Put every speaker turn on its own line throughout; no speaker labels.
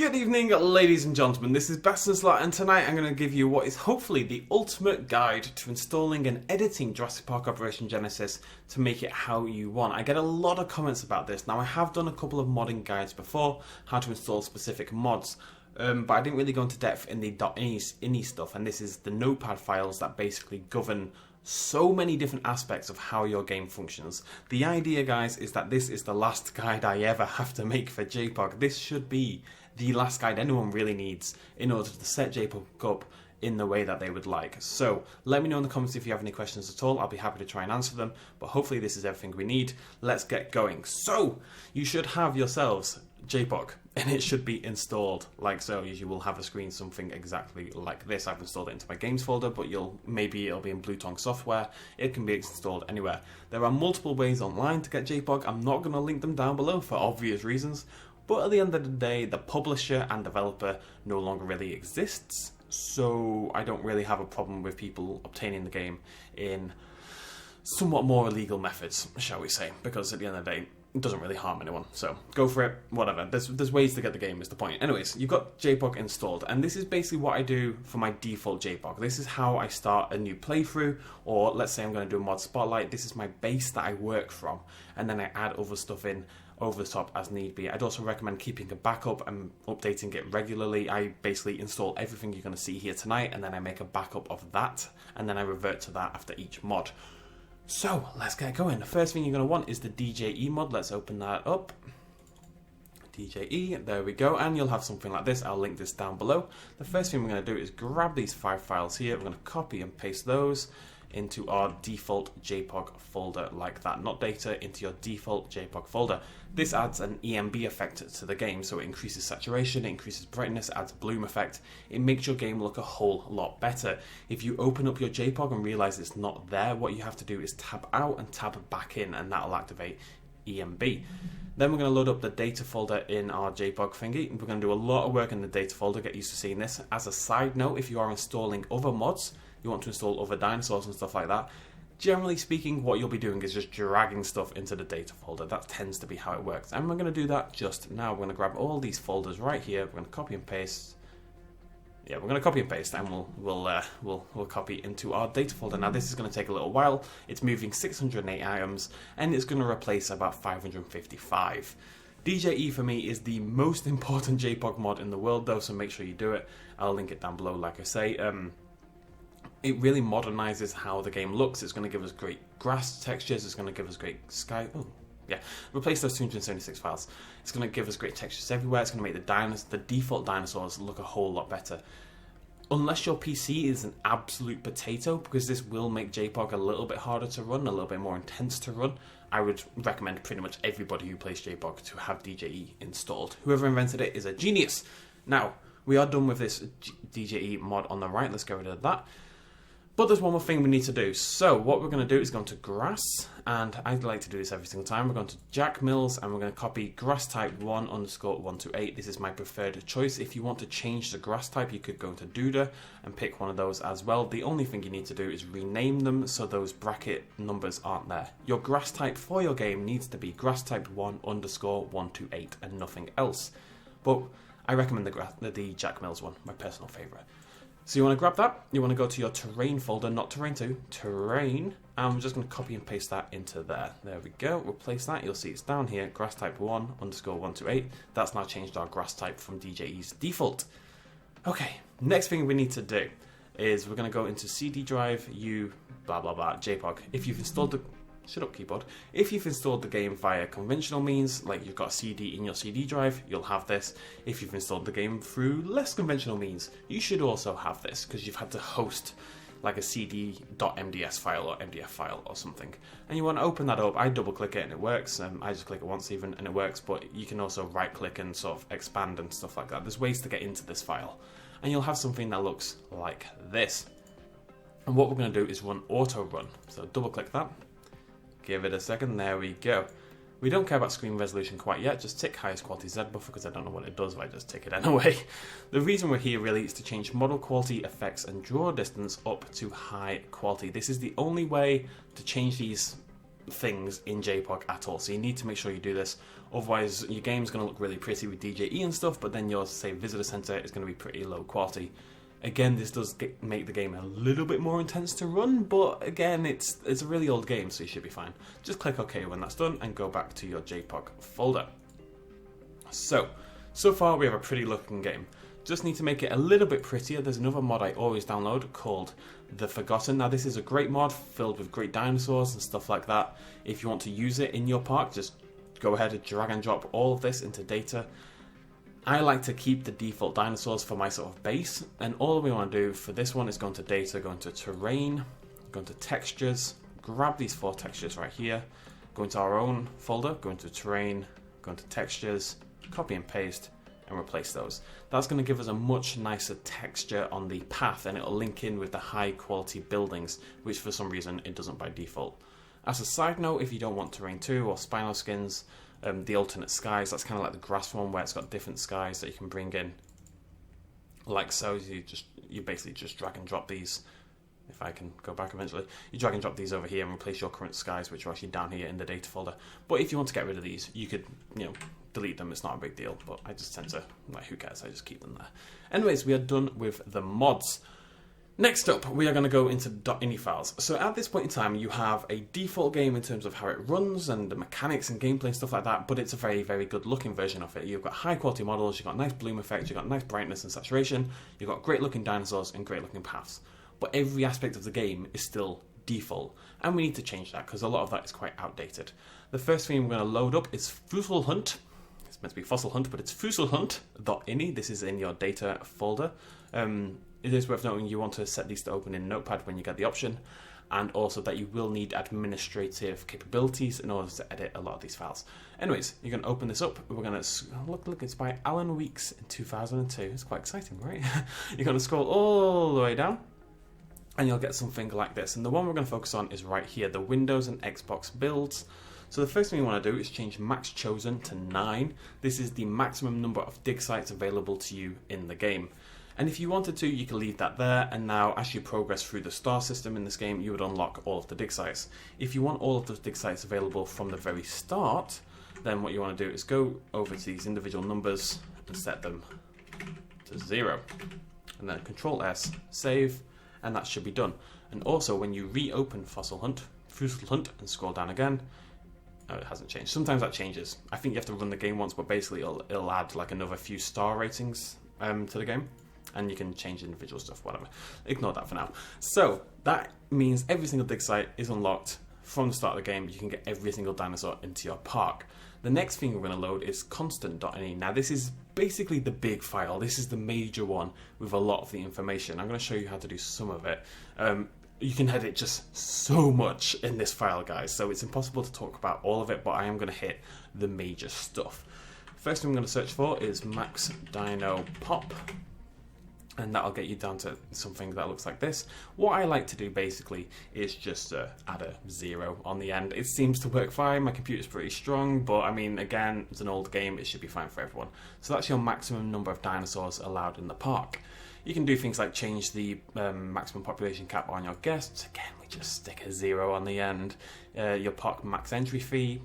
Good evening, ladies and gentlemen. This is BestInSlot, and tonight I'm going to give you what is hopefully the ultimate guide to installing and editing Jurassic Park Operation Genesis to make it how you want. I get a lot of comments about this. Now, I have done a couple of modding guides before, how to install specific mods, but I didn't really go into depth in the .ini stuff, and this is the notepad files that basically govern so many different aspects of how your game functions. The idea, guys, is that this is the last guide I ever have to make for JPOG. This should be the last guide anyone really needs in order to set JPOG up in the way that they would like. So let me know in the comments if you have any questions at all. I'll be happy to try and answer them, but hopefully this is everything we need. Let's get going. So you should have yourselves JPOG, and it should be installed like so. You will have a screen something exactly like this. I've installed it into my games folder, but maybe it'll be in Bluetongue software. It can be installed anywhere. There are multiple ways online to get JPOG. I'm not going to link them down below for obvious reasons, but at the end of the day, the publisher and developer no longer really exists, so I don't really have a problem with people obtaining the game in somewhat more illegal methods, shall we say, because at the end of the day, it doesn't really harm anyone, so go for it, whatever. There's ways to get the game is the point. Anyways, you've got JPOG installed, and this is basically what I do for my default JPOG. This is how I start a new playthrough, or let's say I'm going to do a mod spotlight. This is my base that I work from, and then I add other stuff in over the top as need be. I'd also recommend keeping a backup and updating it regularly. I basically install everything you're going to see here tonight, and then I make a backup of that, and then I revert to that after each mod. So let's get going. The first thing you're going to want is the DJE mod. Let's open that up. DJE, there we go, and you'll have something like this. I'll link this down below. The first thing we're going to do is grab these 5 files here. We're going to copy and paste those into our default JPOG folder like that. Not data, into your default JPOG folder. This adds an EMB effect to the game, so it increases saturation, it increases brightness, adds a bloom effect. It makes your game look a whole lot better. If you open up your JPOG and realize it's not there, what you have to do is tab out and tab back in, and that'll activate EMB. Then we're going to load up the data folder in our JPOG thingy. We're going to do a lot of work in the data folder, get used to seeing this. As a side note, if you are installing other mods, you want to install other dinosaurs and stuff like that, generally speaking, what you'll be doing is just dragging stuff into the data folder. That tends to be how it works. And we're going to do that just now. We're going to grab all these folders right here. We're going to copy and paste. Yeah, we're going to copy and paste, and we'll copy into our data folder. Now this is going to take a little while. It's moving 608 items, and it's going to replace about 555. DJE for me is the most important JPOG mod in the world, though, so make sure you do it. I'll link it down below, like I say. It really modernizes how the game looks. It's going to give us great grass textures. It's going to give us great sky. Oh, yeah. Replace those 276 files. It's going to give us great textures everywhere. It's going to make the default dinosaurs look a whole lot better. Unless your PC is an absolute potato, because this will make JPOG a little bit harder to run, a little bit more intense to run, I would recommend pretty much everybody who plays JPOG to have DJE installed. Whoever invented it is a genius. Now, we are done with this DJE mod on the right. Let's get rid of that. But there's one more thing we need to do. So what we're going to do is go into grass, and I like to do this every single time. We're going to Jack Mills, and we're going to copy grass type 1_128. This is my preferred choice. If you want to change the grass type, you could go into Duda and pick one of those as well. The only thing you need to do is rename them so those bracket numbers aren't there. Your grass type for your game needs to be grass type 1_128 and nothing else. But I recommend the Jack Mills one, my personal favourite. So you want to grab that, you want to go to your terrain folder, not terrain 2, terrain, and we're just going to copy and paste that into there. There we go, replace that, you'll see it's down here, grass type 1_128. That's now changed our grass type from DJE's default. Okay, next thing we need to do is we're going to go into CD drive, blah blah blah, JPOG. If you've installed the... Shut up, keyboard. If you've installed the game via conventional means, like you've got a CD in your CD drive, you'll have this. If you've installed the game through less conventional means, you should also have this, because you've had to host like a cd.mds file or mdf file or something. And you want to open that up. I double click it and it works. I just click it once even and it works, but you can also right click and sort of expand and stuff like that. There's ways to get into this file. And you'll have something that looks like this. And what we're going to do is run auto run. So double click that. Give it a second, there we go. We don't care about screen resolution quite yet, just tick highest quality Z buffer because I don't know what it does if I just tick it anyway. The reason we're here really is to change model quality, effects and draw distance up to high quality. This is the only way to change these things in JPOG at all. So you need to make sure you do this. Otherwise, your game's going to look really pretty with DJE and stuff, but then your, say, visitor center is going to be pretty low quality. Again, this does make the game a little bit more intense to run, but again, it's a really old game, so you should be fine. Just click OK when that's done and go back to your JPOG folder. So far we have a pretty looking game. Just need to make it a little bit prettier. There's another mod I always download called The Forgotten. Now this is a great mod filled with great dinosaurs and stuff like that. If you want to use it in your park, just go ahead and drag and drop all of this into data. I like to keep the default dinosaurs for my sort of base, and all we want to do for this one is go into data, go into terrain, go into textures, grab these 4 textures right here, go into our own folder, go into terrain, go into textures, copy and paste, and replace those. That's going to give us a much nicer texture on the path, and it'll link in with the high quality buildings, which for some reason it doesn't by default. As a side note, if you don't want terrain 2 or spinal skins, the alternate skies, that's kind of like the grass one where it's got different skies that you can bring in. Like so, you basically just drag and drop these. If I can go back eventually, you drag and drop these over here and replace your current skies, which are actually down here in the data folder. But if you want to get rid of these, you could, delete them. It's not a big deal, but I just tend to, who cares? I just keep them there. Anyways, we are done with the mods. Next up, we are going to go into .ini files. So at this point in time, you have a default game in terms of how it runs and the mechanics and gameplay and stuff like that, but it's a very, very good looking version of it. You've got high quality models, you've got nice bloom effects, you've got nice brightness and saturation, you've got great looking dinosaurs and great looking paths. But every aspect of the game is still default, and we need to change that because a lot of that is quite outdated. The first thing we're going to load up is Fossil Hunt. It's meant to be Fossil Hunt, but it's fossilhunt.ini. This is in your data folder. It is worth noting you want to set these to open in Notepad when you get the option, and also that you will need administrative capabilities in order to edit a lot of these files. Anyways, you're going to open this up. We're going to look. It's by Alan Weeks in 2002. It's quite exciting, right? You're going to scroll all the way down, and you'll get something like this. And the one we're going to focus on is right here, the Windows and Xbox builds. So the first thing you want to do is change max chosen to 9. This is the maximum number of dig sites available to you in the game. And if you wanted to, you can leave that there, and now as you progress through the star system in this game, you would unlock all of the dig sites. If you want all of those dig sites available from the very start, then what you want to do is go over to these individual numbers and set them to 0. And then Control S, save, and that should be done. And also when you reopen Fossil Hunt, and scroll down again, it hasn't changed. Sometimes that changes. I think you have to run the game once, but basically it'll add like another few star ratings to the game. And you can change individual stuff, whatever. Ignore that for now. So that means every single dig site is unlocked from the start of the game. You can get every single dinosaur into your park. The next thing we're going to load is constant.ini. Now this is basically the big file. This is the major one with a lot of the information. I'm going to show you how to do some of it. You can edit just so much in this file, guys. So it's impossible to talk about all of it, but I am going to hit the major stuff. First thing I'm going to search for is Max Dino Pop. And that'll get you down to something that looks like this. What I like to do basically is just add a 0 on the end. It seems to work fine. My computer's pretty strong, but I mean, again, it's an old game. It should be fine for everyone. So that's your maximum number of dinosaurs allowed in the park. You can do things like change the maximum population cap on your guests. Again, we just stick a 0 on the end. Your park max entry fee,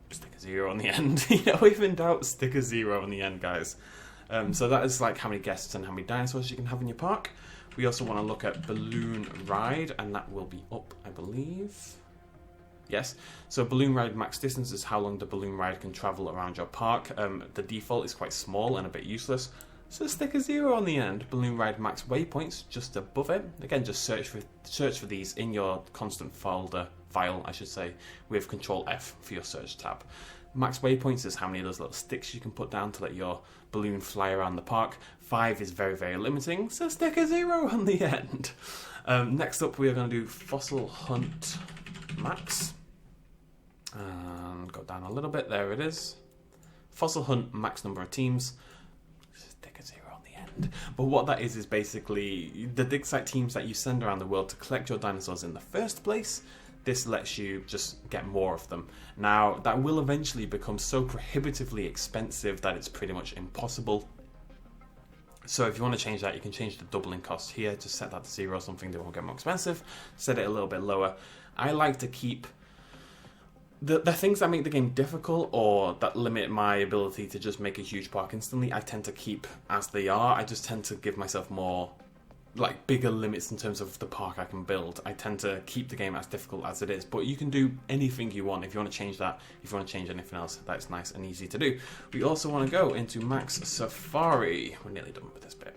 stick a 0 on the end. If in doubt, stick a 0 on the end, guys. So that is like how many guests and how many dinosaurs you can have in your park. We also want to look at Balloon Ride, and that will be up, I believe. Yes. So Balloon Ride max distance is how long the balloon ride can travel around your park. The default is quite small and a bit useless, so stick a 0 on the end. Balloon Ride max waypoints just above it. Again, just search for these in your constant file, I should say, with Control F for your search tab. Max waypoints is how many of those little sticks you can put down to let your balloon fly around the park. 5 is very, very limiting, so stick a 0 on the end. Next up, we are going to do Fossil Hunt Max. And go down a little bit, there it is. Fossil Hunt max number of teams. Stick a 0 on the end. But what that is basically the dig site teams that you send around the world to collect your dinosaurs in the first place. This lets you just get more of them. Now, that will eventually become so prohibitively expensive that it's pretty much impossible. So if you want to change that, you can change the doubling cost here. Just set that to 0 or something that won't get more expensive. Set it a little bit lower. I like to keep the things that make the game difficult or that limit my ability to just make a huge park instantly, I tend to keep as they are. I just tend to give myself more, like, bigger limits in terms of the park I can build. I tend to keep the game as difficult as it is, but you can do anything you want. If you want to change that, if you want to change anything else, that's nice and easy to do. We also want to go into Max Safari. We're nearly done with this bit.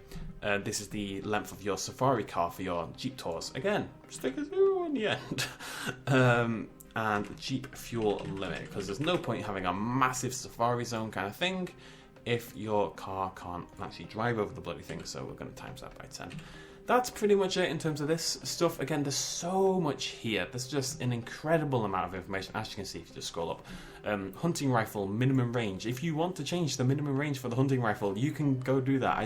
This is the length of your safari car for your Jeep tours. Again, stick a 0 in the end. And Jeep fuel limit, because there's no point having a massive safari zone kind of thing if your car can't actually drive over the bloody thing, so we're going to times that by 10. That's pretty much it in terms of this stuff. Again, there's so much here. There's just an incredible amount of information, as you can see if you just scroll up. Hunting rifle, minimum range. If you want to change the minimum range for the hunting rifle, you can go do that.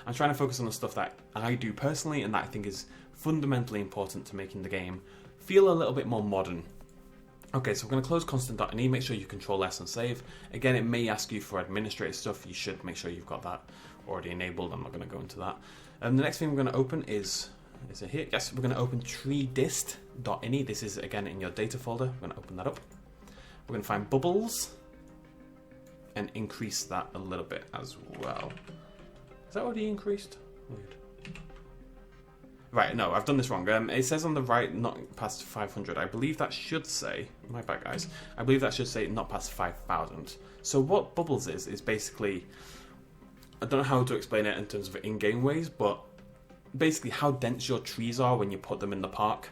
I'm trying to focus on the stuff that I do personally and that I think is fundamentally important to making the game feel a little bit more modern. Okay, so we're going to close constant.ini, make sure you control S and save. Again, it may ask you for administrative stuff. You should make sure you've got that already enabled. I'm not going to go into that. The next thing we're going to open is it here? Yes, we're going to open treedist.ini. This is, again, in your data folder. We're going to open that up. We're going to find bubbles and increase that a little bit as well. Is that already increased? Weird. Right, no, I've done this wrong. It says on the right, not past 500. I believe that should say, my bad guys, I believe that should say not past 5,000. So what bubbles is basically, I don't know how to explain it in terms of in-game ways, but basically how dense your trees are when you put them in the park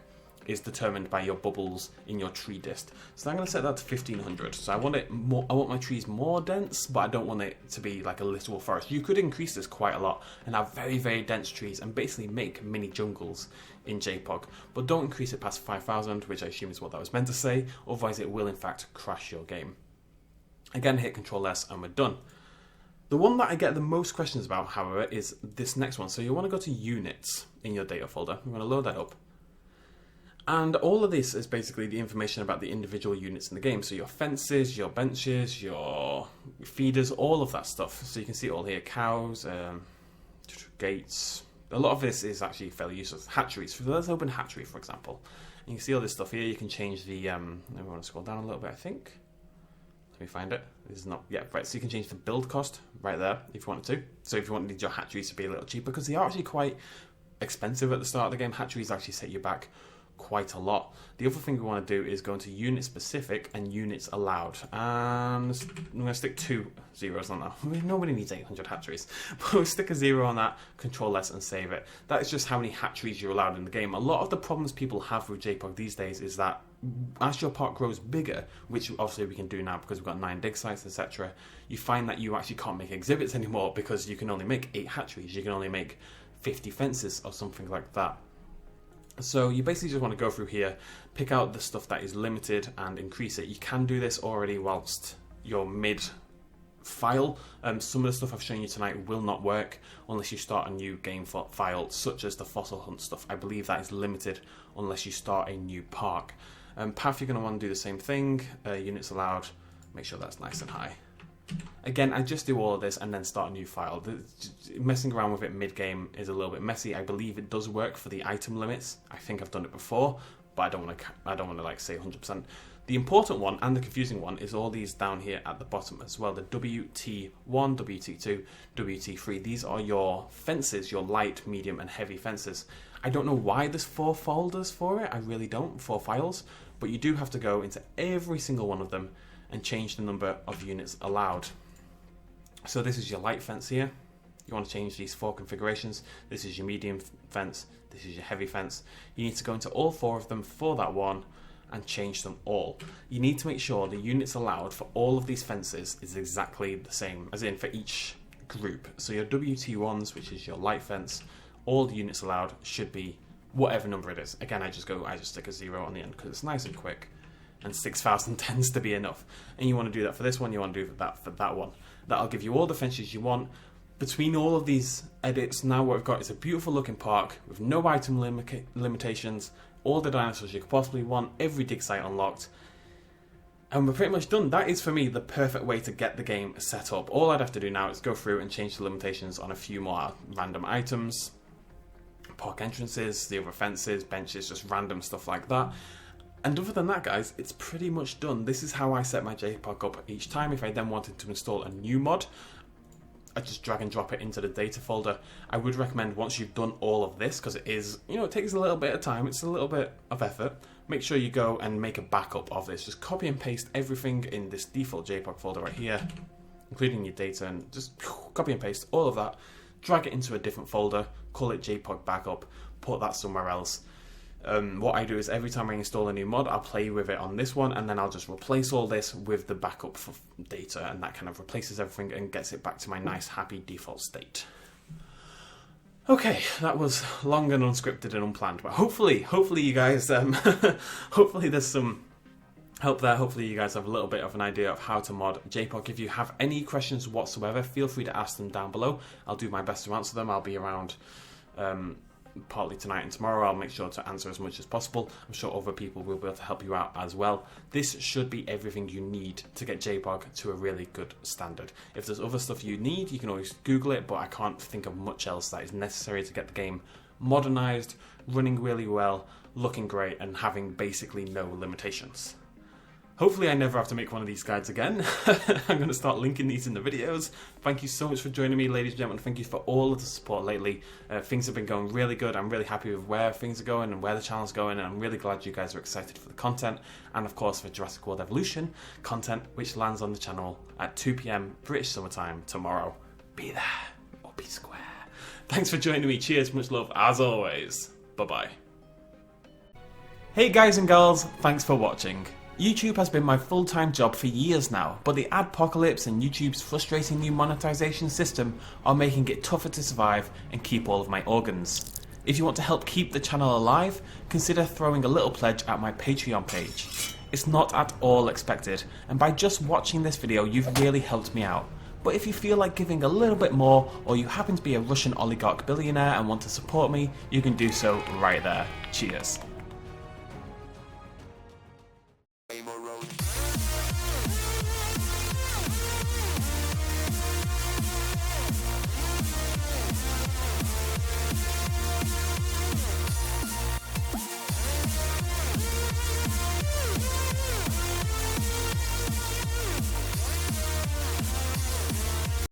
is determined by your bubbles in your tree dist. So I'm going to set that to 1500. So I want it more. I want my trees more dense, but I don't want it to be like a literal forest. You could increase this quite a lot and have very, very dense trees and basically make mini jungles in JPOG. But don't increase it past 5,000, which I assume is what that was meant to say. Otherwise, it will in fact crash your game. Again, hit Control S and we're done. The one that I get the most questions about, however, is this next one. So you want to go to units in your data folder. I'm going to load that up. And all of this is basically the information about the individual units in the game. So your fences, your benches, your feeders, all of that stuff. So you can see it all here. Cows, gates. A lot of this is actually fairly useless. Hatcheries. So let's open hatchery, for example. And you can see all this stuff here. You can change the... I want to scroll down a little bit, I think. Let me find it. This is not... Yeah, right. So you can change the build cost right there if you wanted to. So if you wanted your hatcheries to be a little cheaper, because they are actually quite expensive at the start of the game. Hatcheries actually set you back quite a lot. The other thing we want to do is go into unit specific and units allowed, and I'm going to stick 2 zeros on that. Nobody needs 800 hatcheries, but we'll stick a 0 on that, Control S and save it. That is just how many hatcheries you're allowed in the game. A lot of the problems people have with JPOG these days is that as your park grows bigger, which obviously we can do now because we've got 9 dig sites, etc., you find that you actually can't make exhibits anymore because you can only make 8 hatcheries, you can only make 50 fences or something like that. So you basically just want to go through here, pick out the stuff that is limited and increase it. You can do this already whilst you're mid-file. Some of the stuff I've shown you tonight will not work unless you start a new game file, such as the fossil hunt stuff. I believe that is limited unless you start a new park. Path, you're going to want to do the same thing. Units allowed, make sure that's nice and high. Again, I just do all of this and then start a new file. Messing around with it mid-game is a little bit messy. I believe it does work for the item limits. I think I've done it before, but I don't want to like say 100%. The important one and the confusing one is all these down here at the bottom as well. The WT1, WT2, WT3. These are your fences, your light, medium, and heavy fences. I don't know why there's 4 folders for it. I really don't. 4 files, but you do have to go into every single one of them and change the number of units allowed. So this is your light fence here. You want to change these 4 configurations. This is your medium fence. This is your heavy fence. You need to go into all 4 of them for that one and change them all. You need to make sure the units allowed for all of these fences is exactly the same, as in for each group. So your WT1s, which is your light fence, all the units allowed should be whatever number it is. Again, I just stick a 0 on the end because it's nice and quick. And 6,000 tends to be enough. And you want to do that for this one, you want to do that for that one. That'll give you all the fences you want. Between all of these edits, now what we've got is a beautiful looking park with no item limitations, all the dinosaurs you could possibly want, every dig site unlocked. And we're pretty much done. That is, for me, the perfect way to get the game set up. All I'd have to do now is go through and change the limitations on a few more random items, park entrances, the other fences, benches, just random stuff like that. And other than that, guys, it's pretty much done. This is how I set my JPOG up each time. If I then wanted to install a new mod, I just drag and drop it into the data folder. I would recommend once you've done all of this, because it is, it takes a little bit of time, it's a little bit of effort, make sure you go and make a backup of this. Just copy and paste everything in this default JPOG folder right here, including your data, and just copy and paste all of that, drag it into a different folder, call it JPOG backup, put that somewhere else. What I do is every time I install a new mod, I'll play with it on this one, and then I'll just replace all this with the backup for data, and that kind of replaces everything and gets it back to my nice, happy default state. Okay, that was long and unscripted and unplanned, but hopefully you guys, hopefully there's some help there. Hopefully you guys have a little bit of an idea of how to mod JPOG. If you have any questions whatsoever, feel free to ask them down below. I'll do my best to answer them. I'll be around partly tonight and tomorrow. I'll make sure to answer as much as possible. I'm sure other people will be able to help you out as well. This should be everything you need to get JPOG to a really good standard. If there's other stuff you need, you can always Google it, but I can't think of much else that is necessary to get the game modernized, running really well, looking great, and having basically no limitations. Hopefully I never have to make one of these guides again. I'm going to start linking these in the videos. Thank you so much for joining me, ladies and gentlemen. Thank you for all of the support lately. Things have been going really good. I'm really happy with where things are going and where the channel's going, and I'm really glad you guys are excited for the content, and of course for Jurassic World Evolution content, which lands on the channel at 2 PM British summertime tomorrow. Be there or be square. Thanks for joining me. Cheers, much love as always. Bye-bye. Hey guys and girls, thanks for watching. YouTube has been my full-time job for years now, but the adpocalypse and YouTube's frustrating new monetization system are making it tougher to survive and keep all of my organs. If you want to help keep the channel alive, consider throwing a little pledge at my Patreon page. It's not at all expected, and by just watching this video you've really helped me out. But if you feel like giving a little bit more, or you happen to be a Russian oligarch billionaire and want to support me, you can do so right there. Cheers.